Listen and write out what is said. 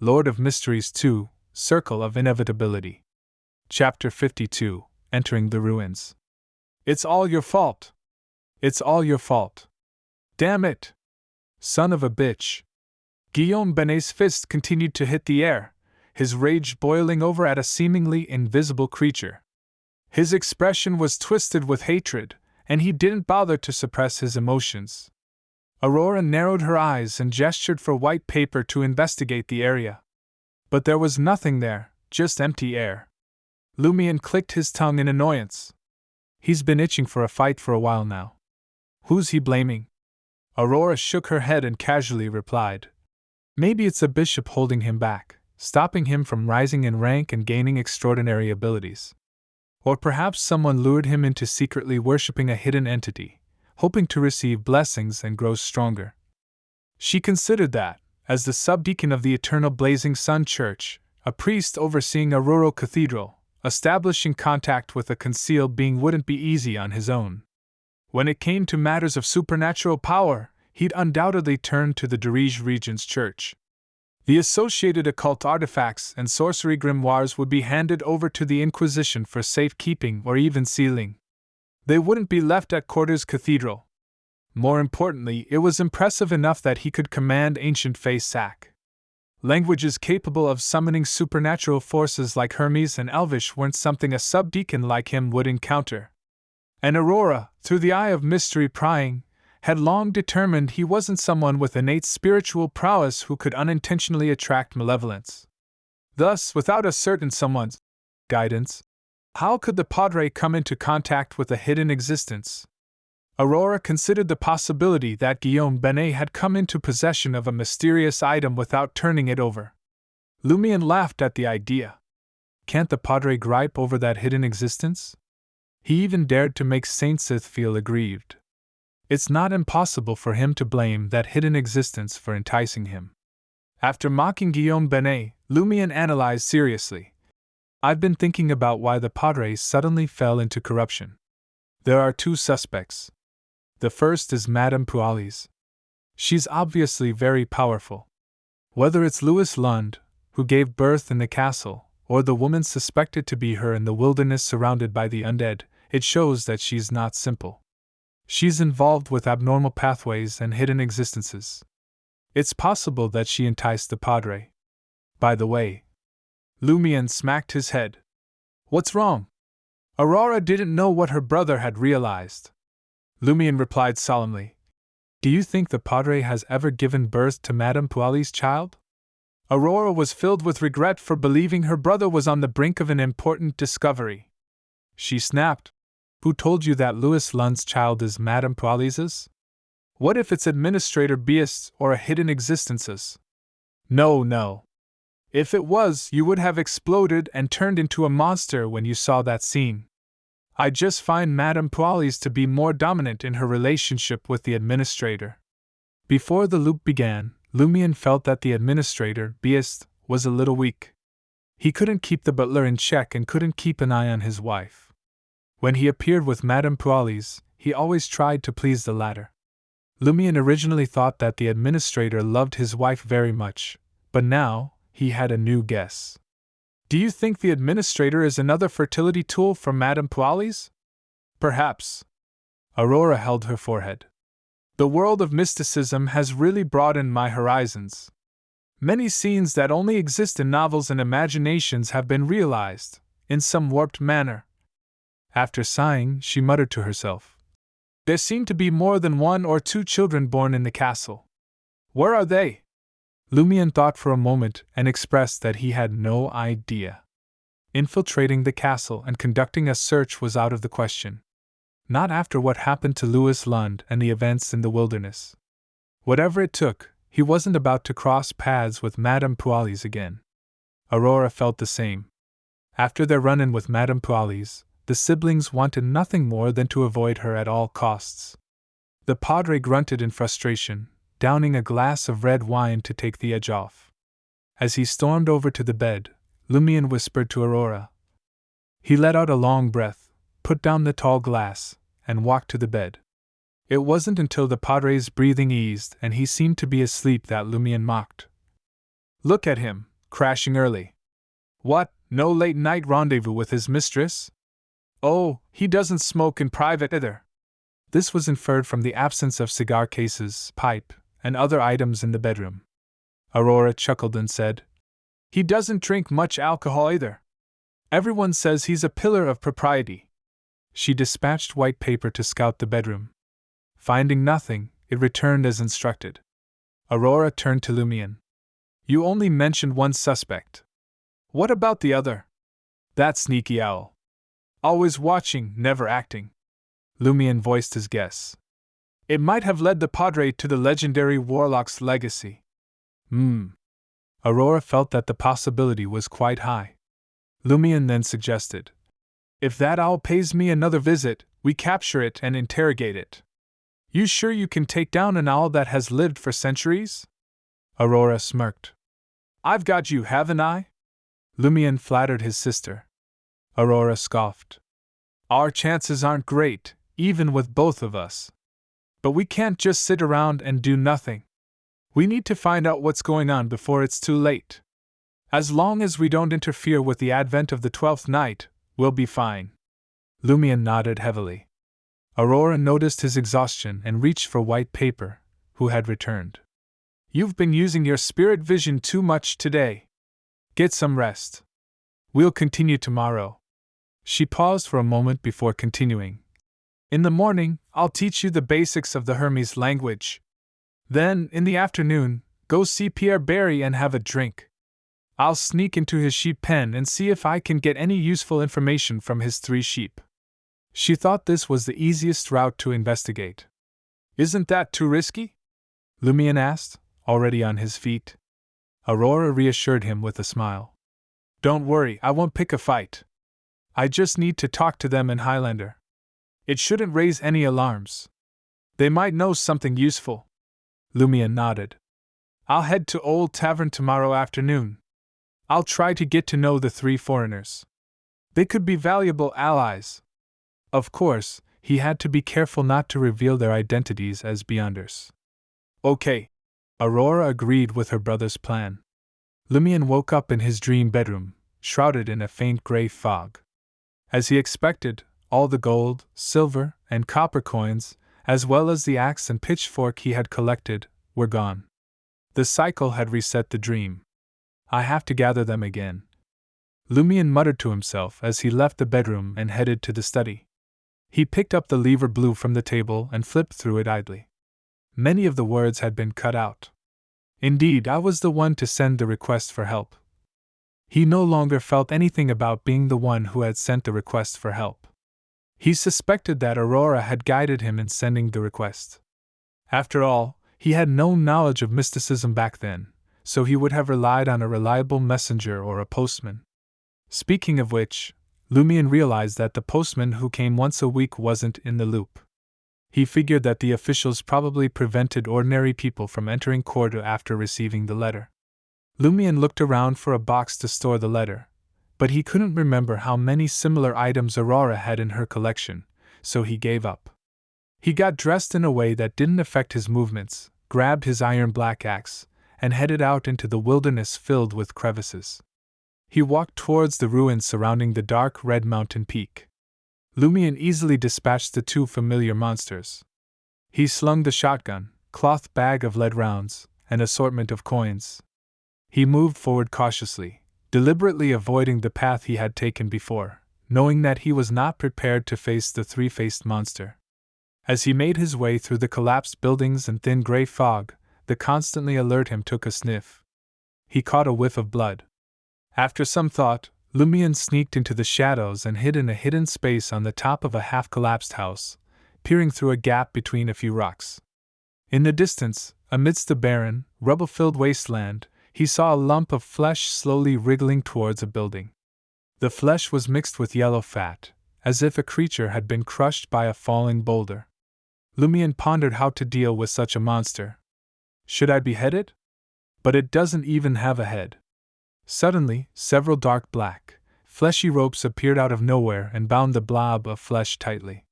Lord of Mysteries 2, Circle of Inevitability. Chapter 52, Entering the Ruins. It's all your fault. It's all your fault. Damn it. Son of a bitch. Guillaume Benet's fist continued to hit the air, his rage boiling over at a seemingly invisible creature. His expression was twisted with hatred, and he didn't bother to suppress his emotions. Aurora narrowed her eyes and gestured for white paper to investigate the area. But there was nothing there, just empty air. Lumion clicked his tongue in annoyance. He's been itching for a fight for a while now. Who's he blaming? Aurora shook her head and casually replied. Maybe it's a bishop holding him back, stopping him from rising in rank and gaining extraordinary abilities. Or perhaps someone lured him into secretly worshipping a hidden entity, hoping to receive blessings and grow stronger. She considered that, as the subdeacon of the Eternal Blazing Sun Church, a priest overseeing a rural cathedral, establishing contact with a concealed being wouldn't be easy on his own. When it came to matters of supernatural power, he'd undoubtedly turn to the Dirige Regent's Church. The associated occult artifacts and sorcery grimoires would be handed over to the Inquisition for safekeeping or even sealing. They wouldn't be left at Quarters Cathedral. More importantly, it was impressive enough that he could command ancient Fey Sac. Languages capable of summoning supernatural forces like Hermes and Elvish weren't something a subdeacon like him would encounter. And Aurora, through the eye of mystery prying, had long determined he wasn't someone with innate spiritual prowess who could unintentionally attract malevolence. Thus, without a certain someone's guidance, how could the Padre come into contact with a hidden existence? Aurora considered the possibility that Guillaume Benet had come into possession of a mysterious item without turning it over. Lumion laughed at the idea. Can't the Padre gripe over that hidden existence? He even dared to make Saint Sith feel aggrieved. It's not impossible for him to blame that hidden existence for enticing him. After mocking Guillaume Benet, Lumion analyzed seriously. I've been thinking about why the Padre suddenly fell into corruption. There are two suspects. The first is Madame Pualis. She's obviously very powerful. Whether it's Louis Lund, who gave birth in the castle, or the woman suspected to be her in the wilderness surrounded by the undead, it shows that she's not simple. She's involved with abnormal pathways and hidden existences. It's possible that she enticed the Padre. By the way, Lumion smacked his head. What's wrong? Aurora didn't know what her brother had realized. Lumion replied solemnly. Do you think the Padre has ever given birth to Madame Pualis' child? Aurora was filled with regret for believing her brother was on the brink of an important discovery. She snapped. Who told you that Louis Lund's child is Madame Pualis's? What if it's Administrator Beast's or a hidden existence's? No. If it was, you would have exploded and turned into a monster when you saw that scene. I just find Madame Pualis to be more dominant in her relationship with the Administrator. Before the loop began, Lumion felt that the Administrator, Beast, was a little weak. He couldn't keep the butler in check and couldn't keep an eye on his wife. When he appeared with Madame Pualis, he always tried to please the latter. Lumion originally thought that the Administrator loved his wife very much, but now, he had a new guess. Do you think the Administrator is another fertility tool for Madame Pualis? Perhaps. Aurora held her forehead. The world of mysticism has really broadened my horizons. Many scenes that only exist in novels and imaginations have been realized, in some warped manner. After sighing, she muttered to herself. There seem to be more than 1 or 2 children born in the castle. Where are they? Lumion thought for a moment and expressed that he had no idea. Infiltrating the castle and conducting a search was out of the question. Not after what happened to Louis Lund and the events in the wilderness. Whatever it took, he wasn't about to cross paths with Madame Pualis again. Aurora felt the same. After their run-in with Madame Pualis, the siblings wanted nothing more than to avoid her at all costs. The Padre grunted in frustration, downing a glass of red wine to take the edge off. As he stormed over to the bed, Lumion whispered to Aurora. He let out a long breath, put down the tall glass, and walked to the bed. It wasn't until the Padre's breathing eased and he seemed to be asleep that Lumion mocked. Look at him, crashing early. What, no late-night rendezvous with his mistress? Oh, he doesn't smoke in private either. This was inferred from the absence of cigar cases, pipe, and other items in the bedroom. Aurora chuckled and said, He doesn't drink much alcohol either. Everyone says he's a pillar of propriety. She dispatched white paper to scout the bedroom. Finding nothing, it returned as instructed. Aurora turned to Lumion. You only mentioned one suspect. What about the other? That sneaky owl. Always watching, never acting. Lumion voiced his guess. It might have led the Padre to the legendary warlock's legacy. Aurora felt that the possibility was quite high. Lumion then suggested, If that owl pays me another visit, we capture it and interrogate it. You sure you can take down an owl that has lived for centuries? Aurora smirked. I've got you, haven't I? Lumion flattered his sister. Aurora scoffed. Our chances aren't great, even with both of us. But we can't just sit around and do nothing. We need to find out what's going on before it's too late. As long as we don't interfere with the advent of the 12th night, we'll be fine. Lumion nodded heavily. Aurora noticed his exhaustion and reached for white paper, who had returned. You've been using your spirit vision too much today. Get some rest. We'll continue tomorrow. She paused for a moment before continuing. In the morning, I'll teach you the basics of the Hermes language. Then, in the afternoon, go see Pierre Barry and have a drink. I'll sneak into his sheep pen and see if I can get any useful information from his 3 sheep. She thought this was the easiest route to investigate. Isn't that too risky? Lumion asked, already on his feet. Aurora reassured him with a smile. Don't worry, I won't pick a fight. I just need to talk to them in Highlander. It shouldn't raise any alarms. They might know something useful. Lumion nodded. I'll head to Old Tavern tomorrow afternoon. I'll try to get to know the 3 foreigners. They could be valuable allies. Of course, he had to be careful not to reveal their identities as Beyonders. Okay. Aurora agreed with her brother's plan. Lumion woke up in his dream bedroom, shrouded in a faint gray fog. As he expected, all the gold, silver, and copper coins, as well as the axe and pitchfork he had collected, were gone. The cycle had reset the dream. I have to gather them again. Lumion muttered to himself as he left the bedroom and headed to the study. He picked up the lever blue from the table and flipped through it idly. Many of the words had been cut out. Indeed, I was the one to send the request for help. He no longer felt anything about being the one who had sent the request for help. He suspected that Aurora had guided him in sending the request. After all, he had no knowledge of mysticism back then, so he would have relied on a reliable messenger or a postman. Speaking of which, Lumion realized that the postman who came once a week wasn't in the loop. He figured that the officials probably prevented ordinary people from entering Cordo after receiving the letter. Lumion looked around for a box to store the letter, but he couldn't remember how many similar items Aurora had in her collection, so he gave up. He got dressed in a way that didn't affect his movements, grabbed his iron black axe, and headed out into the wilderness filled with crevices. He walked towards the ruins surrounding the dark red mountain peak. Lumion easily dispatched the 2 familiar monsters. He slung the shotgun, cloth bag of lead rounds, and assortment of coins. He moved forward cautiously, deliberately avoiding the path he had taken before, knowing that he was not prepared to face the 3-faced monster. As he made his way through the collapsed buildings and thin gray fog, the constantly alert him took a sniff. He caught a whiff of blood. After some thought, Lumion sneaked into the shadows and hid in a hidden space on the top of a half-collapsed house, peering through a gap between a few rocks. In the distance, amidst the barren, rubble-filled wasteland, he saw a lump of flesh slowly wriggling towards a building. The flesh was mixed with yellow fat, as if a creature had been crushed by a falling boulder. Lumion pondered how to deal with such a monster. Should I behead it? But it doesn't even have a head. Suddenly, several dark black, fleshy ropes appeared out of nowhere and bound the blob of flesh tightly.